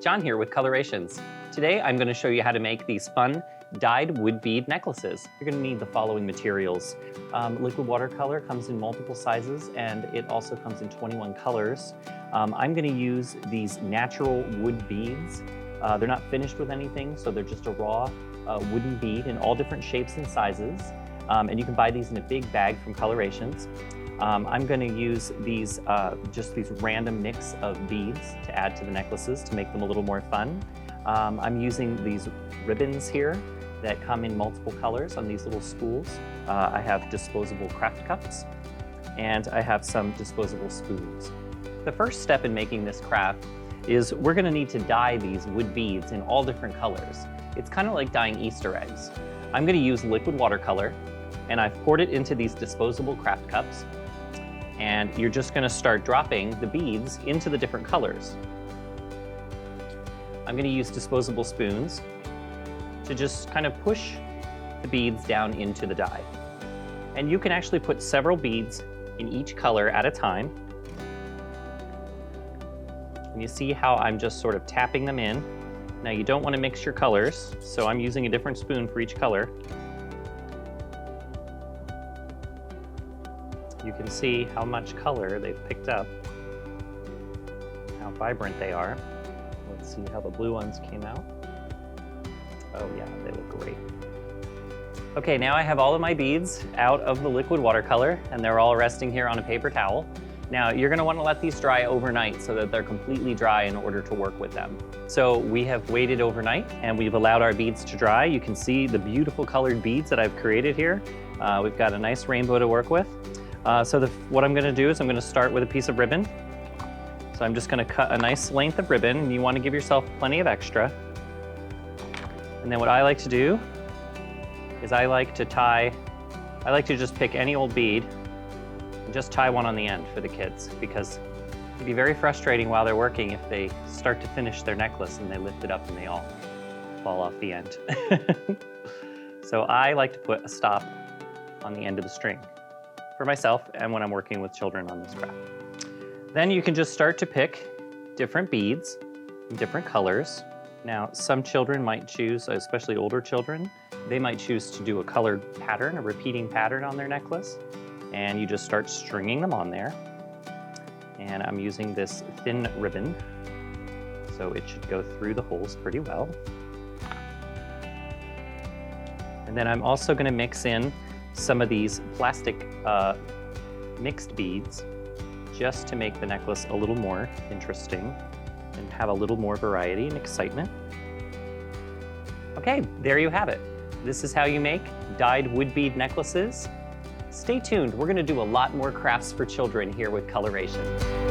John here with Colorations. Today I'm going to show you how to make these fun dyed wood bead necklaces. You're going to need the following materials. Liquid watercolor comes in multiple sizes and it also comes in 21 colors. I'm going to use these natural wood beads. They're not finished with anything, so they're just a raw wooden bead in all different shapes and sizes. And you can buy these in a big bag from Colorations. I'm going to use these, just these random mix of beads to add to the necklaces to make them a little more fun. I'm using these ribbons here that come in multiple colors on these little spools. I have disposable craft cups, and I have some disposable spoons. The first step in making this craft is we're going to need to dye these wood beads in all different colors. It's kind of like dyeing Easter eggs. I'm going to use liquid watercolor, and I've poured it into these disposable craft cups. And you're just going to start dropping the beads into the different colors. I'm going to use disposable spoons to just kind of push the beads down into the dye. And you can actually put several beads in each color at a time. And you see how I'm just sort of tapping them in. Now you don't want to mix your colors, so I'm using a different spoon for each color. You can see how much color they've picked up, how vibrant they are. Let's see how the blue ones came out. Oh yeah, they look great. Okay, now I have all of my beads out of the liquid watercolor, and they're all resting here on a paper towel. Now you're going to want to let these dry overnight so that they're completely dry in order to work with them. So we have waited overnight and we've allowed our beads to dry. You can see the beautiful colored beads that I've created here. We've got a nice rainbow to work with. What I'm going to do is I'm going to start with a piece of ribbon. So I'm just going to cut a nice length of ribbon, and you want to give yourself plenty of extra. And then what I like to do is I like to just pick any old bead and just tie one on the end for the kids, because it can be very frustrating while they're working if they start to finish their necklace and they lift it up and they all fall off the end. So I like to put a stop on the end of the string for myself and when I'm working with children on this craft. Then you can just start to pick different beads in different colors. Now, some children might choose, especially older children, they might choose to do a colored pattern, a repeating pattern on their necklace. And you just start stringing them on there. And I'm using this thin ribbon, so it should go through the holes pretty well. And then I'm also going to mix in some of these plastic mixed beads just to make the necklace a little more interesting and have a little more variety and excitement. Okay, there you have it. This is how you make dyed wood bead necklaces. Stay tuned, we're going to do a lot more crafts for children here with Colorations.